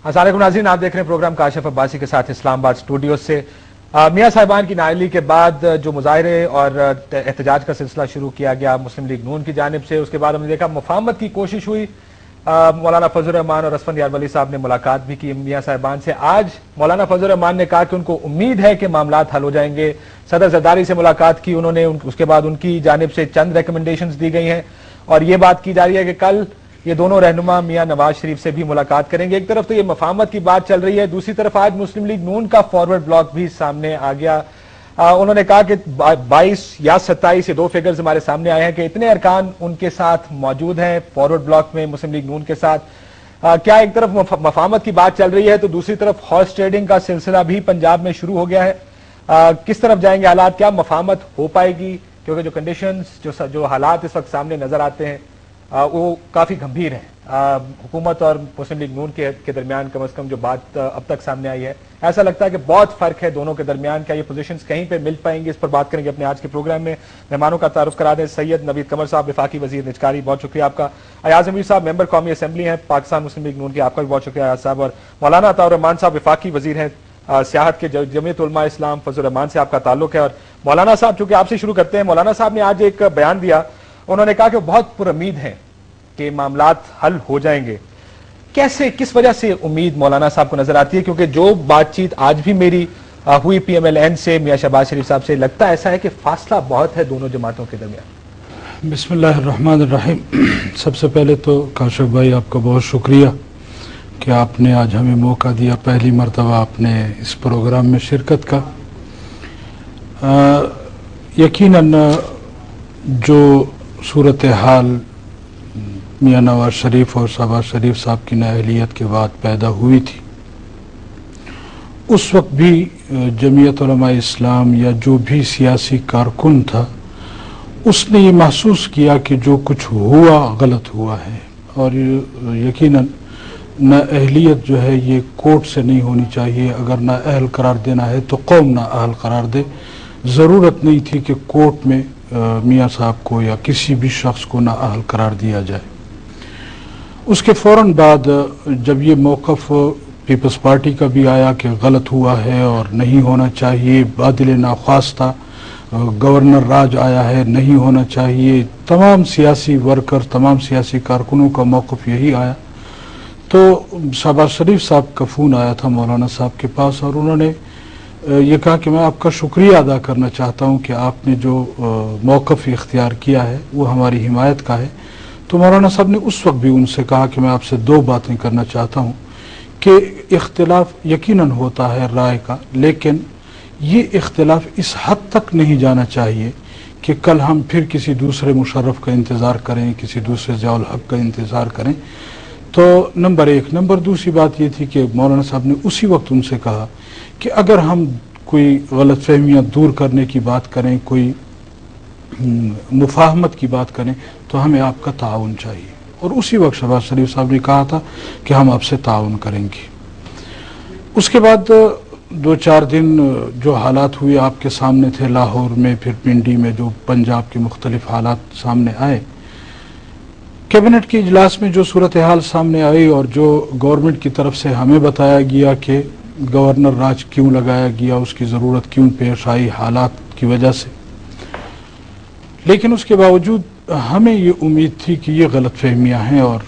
अस्सलाम वालेकुम नाज़रीन, आप देख रहे हैं प्रोग्राम काशिफ अब्बासी के साथ इस्लामाबाद स्टूडियो से। मियां साहिबान की नाअहली के बाद जो मुजाहरे और एहतजाज का सिलसिला शुरू किया गया मुस्लिम लीग नून की जानिब से, उसके बाद हमने देखा मुफाहमत की कोशिश हुई। मौलाना फजल रहमान और असफंदियार वली साहब ने मुलाकात भी की मियां साहिबान से। आज मौलाना फजल रहमान ने कहा कि उनको उम्मीद है कि मामलात हल हो जाएंगे। सदर जरदारी से मुलाकात की उन्होंने, उसके बाद उनकी जानिब से चंद रिकमेंडेशंस दी गई हैं और ये बात की जा रही है कि कल ये दोनों रहनुमा मियां नवाज शरीफ से भी मुलाकात करेंगे। एक तरफ तो ये मफाहमत की बात चल रही है, दूसरी तरफ आज मुस्लिम लीग नून का फॉरवर्ड ब्लॉक भी सामने आ गया। उन्होंने कहा कि 22 या 27 ये दो फिगर्स हमारे सामने आए हैं कि इतने अरकान उनके साथ मौजूद हैं फॉरवर्ड ब्लॉक में मुस्लिम लीग नून के साथ। क्या एक तरफ मफाहमत की बात चल रही है तो दूसरी तरफ हॉर्स ट्रेडिंग का सिलसिला भी पंजाब में शुरू हो गया है। किस तरफ जाएंगे हालात, क्या मफाहमत हो पाएगी? क्योंकि जो कंडीशंस, जो हालात इस वक्त सामने नजर आते हैं वो काफी गंभीर है। हुकूमत और मुस्लिम लीग नून के दरमियान कम से कम जो बात अब तक सामने आई है, ऐसा लगता है कि बहुत फर्क है दोनों के दरमियान। क्या ये पोजीशंस कहीं पे मिल पाएंगी? इस पर बात करेंगे अपने आज के प्रोग्राम में। मेहमानों का तारुफ करा दें। सैयद नवीद कमर साहब, वफाकी वजीर निजकारी, बहुत शुक्रिया आपका। अयाज अमीर साहब, मेंबर कौमी असम्बली हैं पाकिस्तान मुस्लिम लीग नून के, आपका भी बहुत शुक्रिया अयाज साहब। और मौलाना अताउर रहमान साहब, वफाकी वजीर हैं सियाहत के जमीयत उलमा इस्लाम। फजल रहमान से आपका ताल्लुक है। और मौलाना साहब, चूंकि आपसे शुरू करते हैं, मौलाना साहब ने आज एक बयान दिया, उन्होंने कहा कि वो बहुत पुरुम्मीद हैं कि मामलात हल हो जाएंगे। कैसे, किस वजह से उम्मीद मौलाना साहब को नजर आती है? क्योंकि जो बातचीत आज भी मेरी हुई PMLN से मियां शहबाज शरीफ साहब से, लगता ऐसा है कि फासला बहुत है दोनों जमातों के दरमियान। बिस्मिल्लाहिर्रहमानिर्रहीम। सबसे पहले तो काशिफ भाई आपका बहुत शुक्रिया कि आपने आज हमें मौका दिया, पहली मरतबा आपने इस प्रोग्राम में शिरकत का। यकीनन जो सूरत हाल मियां नवाज शरीफ और शहबाज शरीफ साहब की नाअहलियत के बाद पैदा हुई थी, उस वक्त भी जमीयत उलमा इस्लाम या जो भी सियासी कारकुन था उसने ये महसूस किया कि जो कुछ हुआ गलत हुआ है। और यकीनन नाअहलियत जो है ये कोर्ट से नहीं होनी चाहिए। अगर नाअहल करार देना है तो कौम नाअहल करार दे। ज़रूरत नहीं थी कि कोर्ट में मियां साहब को या किसी भी शख्स को नाअहल करार दिया जाए। उसके फ़ौरन बाद जब ये मौक़िफ़ पीपल्स पार्टी का भी आया कि गलत हुआ है और नहीं होना चाहिए, बादिल नाख्वास्ता गवर्नर राज आया है, नहीं होना चाहिए, तमाम सियासी वर्कर, तमाम सियासी कारकुनों का मौक़िफ़ यही आया। तो शहबाज शरीफ साहब का फ़ोन आया था मौलाना साहब के पास और उन्होंने ये कहा कि मैं आपका शुक्रिया अदा करना चाहता हूँ कि आपने जो मौक़िफ़ इख्तियार किया है वो हमारी हिमायत का है। तो मौलाना साहब ने उस वक्त भी उनसे कहा कि मैं आपसे दो बातें करना चाहता हूँ कि इख्तिलाफ यकीनन होता है राय का, लेकिन ये इख्तिलाफ इस हद तक नहीं जाना चाहिए कि कल हम फिर किसी दूसरे मुशर्रफ का इंतज़ार करें, किसी दूसरे ज़ियाउल हक का इंतज़ार करें। तो नंबर एक। नंबर दूसरी बात ये थी कि मौलाना साहब ने उसी वक्त उनसे कहा कि अगर हम कोई गलत फहमियाँ दूर करने की बात करें, कोई मुफाहमत की बात करें, तो हमें आपका ताउन चाहिए। और उसी वक्त शहबाज शरीफ साहब ने कहा था कि हम आपसे ताउन करेंगे। उसके बाद 2-4 दिन जो हालात हुए आपके सामने थे, लाहौर में, फिर पिंडी में, जो पंजाब के मुख्तलिफ हालात सामने आए, कैबिनेट के इजलास में जो सूरत हाल सामने आई और जो गवर्नमेंट की तरफ से हमें बताया गया कि गवर्नर राज क्यों लगाया गया, उसकी ज़रूरत क्यों पेश आई हालात की वजह से, लेकिन उसके बावजूद हमें ये उम्मीद थी कि ये गलत फहमियाँ हैं और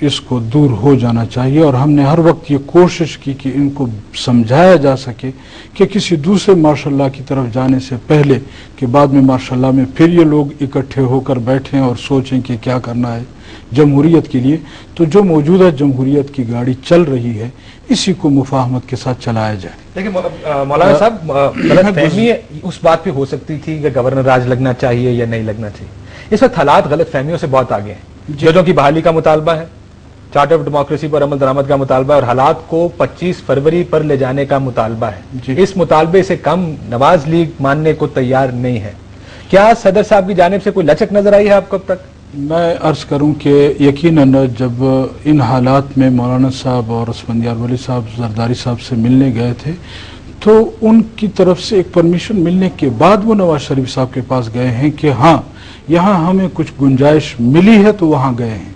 इसको दूर हो जाना चाहिए। और हमने हर वक्त ये कोशिश की कि इनको समझाया जा सके कि किसी दूसरे मार्शल की तरफ जाने से पहले कि बाद में मार्शल में फिर ये लोग इकट्ठे होकर बैठें और सोचें कि क्या करना है जमहूरियत के लिए। तो जो मौजूदा जमहूरियत की गाड़ी चल रही है, इसी को मुफाहमत के साथ चलाया जाए। लेकिन मौलाना साहब, गलतफहमी उस बात पे हो सकती थी कि गवर्नर राज लगना चाहिए या नहीं लगना चाहिए। इस वक्त हालात गलतफहमियों से बहुत आगे हैं। जजों की बहाली का मुतालबा है, चार्टर ऑफ डेमोक्रेसी पर अमल दरामद का मुतालबा है और हालात को 25 फरवरी पर ले जाने का मुतालबा है। इस मुतालबे से कम नवाज लीग मानने को तैयार नहीं है। क्या सदर साहब की जानिब से कोई लचक नजर आई है आपको अब तक? मैं अर्ज करूं कि यकीनन जब इन हालात में मौलाना साहब और असफंदियार वली साहब जरदारी साहब से मिलने गए थे तो उनकी तरफ से एक परमिशन मिलने के बाद वो नवाज शरीफ साहब के पास गए हैं कि हाँ, यहाँ हमें कुछ गुंजाइश मिली है तो वहाँ गए हैं।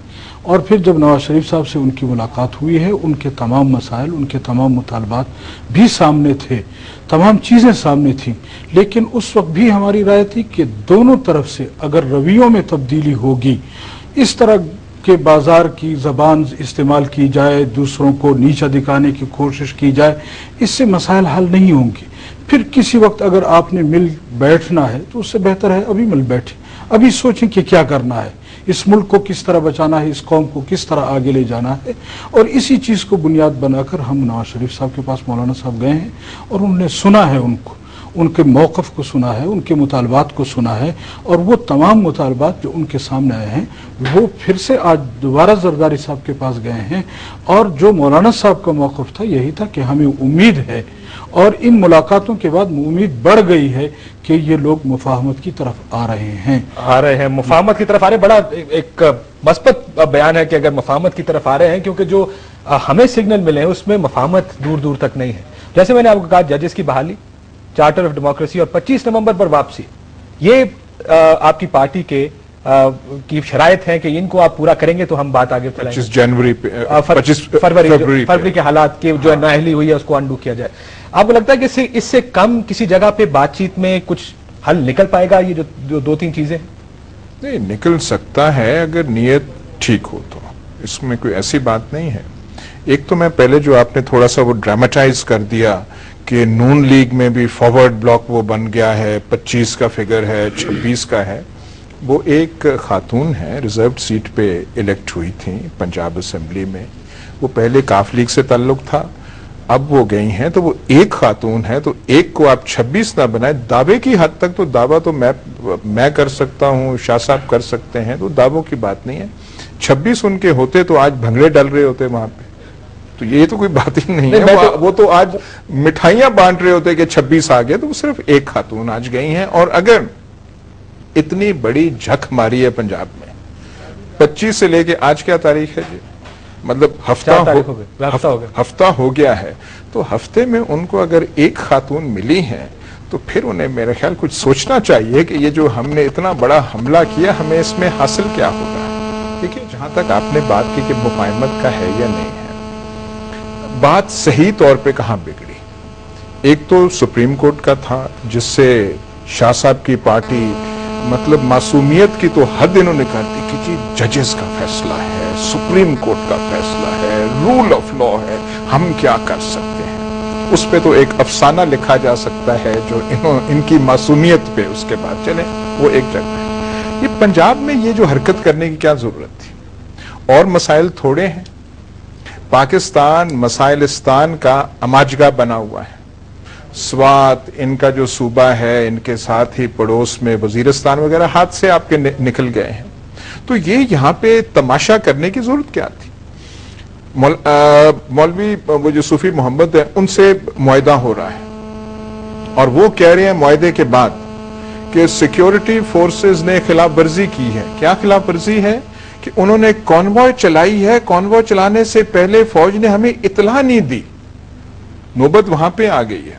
اور پھر جب نواز شریف صاحب سے ان کی ملاقات ہوئی ہے، ان کے تمام مسائل، ان کے تمام مطالبات بھی سامنے تھے، تمام چیزیں سامنے تھیں، لیکن اس وقت بھی ہماری رائے تھی کہ دونوں طرف سے اگر رویوں میں تبدیلی ہوگی، اس طرح کہ بازار کی زبان استعمال کی جائے، دوسروں کو نیچا دکھانے کی کوشش کی جائے، اس سے مسائل حل نہیں ہوں گے۔ پھر کسی وقت اگر آپ نے مل بیٹھنا ہے تو اس سے بہتر ہے ابھی مل بیٹھیں، ابھی سوچیں کہ کیا کرنا ہے، اس ملک کو کس طرح بچانا ہے، اس قوم کو کس طرح آگے لے جانا ہے، اور اسی چیز کو بنیاد بنا کر ہم نواز شریف صاحب کے پاس مولانا صاحب گئے ہیں، اور انہوں نے سنا ہے ان کو، ان کے موقف کو سنا ہے، ان کے مطالبات کو سنا ہے، اور وہ تمام مطالبات جو ان کے سامنے آئے ہیں وہ پھر سے آج دوبارہ زرداری صاحب کے پاس گئے ہیں، اور جو مولانا صاحب کا موقف تھا یہی تھا کہ ہمیں امید ہے، اور ان ملاقاتوں کے بعد امید بڑھ گئی ہے کہ یہ لوگ مفاہمت کی طرف آ رہے ہیں، مفاہمت کی طرف آ رہے ہیں۔ بڑا ایک مثبت بیان ہے کہ اگر مفاہمت کی طرف آ رہے ہیں، کیونکہ جو ہمیں سگنل ملے ہیں اس میں مفاہمت دور دور تک نہیں ہے۔ جیسے میں نے آپ کو کہا، ججز کی بحالی، چارٹر آف ڈیموکریسی اور 25 نومبر پر واپسی، یہ آپ کی پارٹی کی شرائط ہیں کہ ان کو آپ پورا کریں گے تو ہم بات آگے چلائیں گے۔ 25 جنوری فروری کے حالات کی جو نااہلی ہوئی ہے اس کو انڈو کیا جائے۔ آپ کو لگتا ہے کہ اس سے کم کسی جگہ پہ بات چیت میں کچھ حل نکل پائے گا؟ یہ جو دو تین چیزیں نہیں نکل سکتا ہے اگر نیت ٹھیک ہو تو، اس میں کوئی ایسی بات نہیں ہے۔ ایک تو میں پہلے جو آپ نے تھوڑا سا وہ ڈراماٹائز کر دیا کہ نون لیگ میں بھی فارورڈ بلاک وہ بن گیا ہے، 25 کا فگر ہے، 26 کا ہے، وہ ایک خاتون ہے ریزروڈ سیٹ پہ الیکٹ ہوئی تھیں پنجاب اسمبلی میں، وہ پہلے کاف لیگ سے تعلق تھا، اب وہ گئی ہیں، تو وہ ایک خاتون ہے، تو ایک کو آپ 26 نہ بنائیں۔ دعوے کی حد تک تو دعویٰ تو میں کر سکتا ہوں، شاہ صاحب کر سکتے ہیں، تو دعووں کی بات نہیں ہے۔ 26 ان کے ہوتے تو آج بھنگڑے ڈل رہے ہوتے وہاں پہ، تو یہ تو کوئی بات ہی نہیں ہے، وہ تو آج مٹھائیاں بانٹ رہے ہوتے کہ 26 آ گئے، تو وہ صرف ایک خاتون آج گئی ہیں۔ اور اگر اتنی بڑی جھک ماری ہے پنجاب میں، 25 سے لے کے آج کیا تاریخ ہے جی، مطلب ہفتہ ہو گیا ہے، تو ہفتے میں ان کو اگر ایک خاتون ملی ہے تو پھر انہیں میرے خیال کچھ سوچنا چاہیے کہ یہ جو ہم نے اتنا بڑا حملہ کیا، ہمیں اس میں حاصل کیا ہوگا۔ دیکھیے، جہاں تک آپ نے بات کی کہ مفاہمت کا ہے یا نہیں ہے، بات صحیح طور پہ کہاں بگڑی؟ ایک تو سپریم کورٹ کا تھا، جس سے شاہ صاحب کی پارٹی مطلب معصومیت کی تو حد انہوں نے کر دی کہ جی ججز کا فیصلہ ہے، سپریم کورٹ کا فیصلہ ہے، رول آف لا ہے، ہم کیا کر سکتے ہیں۔ اس پہ تو ایک افسانہ لکھا جا سکتا ہے جو ان کی معصومیت پہ، اس کے بعد چلیں وہ ایک جگہ ہے۔ یہ پنجاب میں یہ جو حرکت کرنے کی کیا ضرورت تھی؟ اور مسائل تھوڑے ہیں، پاکستان مسائلستان کا اماجگا بنا ہوا ہے، سوات ان کا جو صوبہ ہے، ان کے ساتھ ہی پڑوس میں وزیرستان وغیرہ ہاتھ سے آپ کے نکل گئے ہیں، تو یہ یہاں پہ تماشا کرنے کی ضرورت کیا تھی؟ مولوی وہ جو صوفی محمد ہیں، ان سے معاہدہ ہو رہا ہے، اور وہ کہہ رہے ہیں معاہدے کے بعد کہ سیکیورٹی فورسز نے خلاف ورزی کی ہے۔ کیا خلاف ورزی ہے؟ کہ انہوں نے کانوائے چلائی ہے، کانوائے چلانے سے پہلے فوج نے ہمیں اطلاع نہیں دی۔ نوبت وہاں پہ آ گئی ہے۔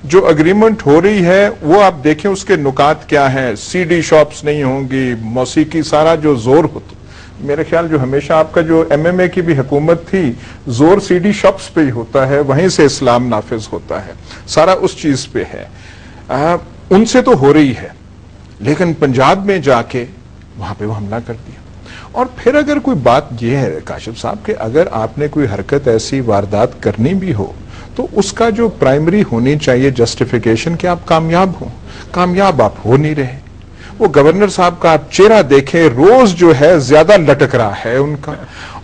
جو اگریمنٹ ہو رہی ہے وہ آپ دیکھیں اس کے نکات کیا ہیں، سی ڈی شاپس نہیں ہوں گی، موسیقی، سارا جو زور ہوتا، میرے خیال جو ہمیشہ آپ کا جو ایم ایم اے کی بھی حکومت تھی، زور سی ڈی شاپس پہ ہی ہوتا ہے، وہیں سے اسلام نافذ ہوتا ہے، سارا اس چیز پہ ہے۔ ان سے تو ہو رہی ہے، لیکن پنجاب میں جا کے وہاں پہ وہ حملہ کر دیا۔ اور پھر اگر کوئی بات یہ ہے کاشف صاحب کہ اگر آپ نے کوئی حرکت ایسی واردات کرنی بھی ہو تو اس کا جو پرائمری ہونی چاہیے جسٹیفیکیشن کہ آپ کامیاب ہوں، کامیاب آپ ہو نہیں رہے۔ وہ گورنر صاحب کا آپ چہرہ دیکھیں، روز جو ہے زیادہ لٹک رہا ہے ان کا،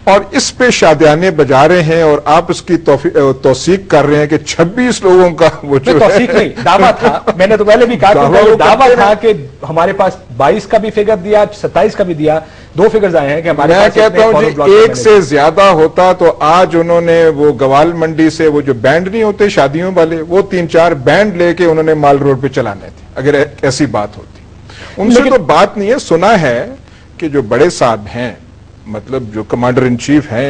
اور اس پہ شادیانے بجا رہے ہیں، اور آپ اس کی توثیق کر رہے ہیں کہ 26 لوگوں کا وہ جو توثیق نہیں، دعویٰ تھا۔ میں نے تو پہلے بھی کہا کہ دعویٰ تھا کہ ہمارے پاس 22 کا بھی فگر دیا، 27 کا بھی دیا، 2 فگرز آئے ہیں کہ ہمارے پاس۔ میں کہتا ہوں جی ایک سے زیادہ ہوتا تو آج انہوں نے وہ گوال منڈی سے وہ جو بینڈ نہیں ہوتے شادیوں والے، وہ 3-4 بینڈ لے کے انہوں نے مال روڈ پہ چلانے تھے، اگر ایسی بات ہوتی۔ ان سے تو بات نہیں ہے، سنا ہے کہ جو بڑے صاحب ہیں، مطلب جو کمانڈر ان چیف ہیں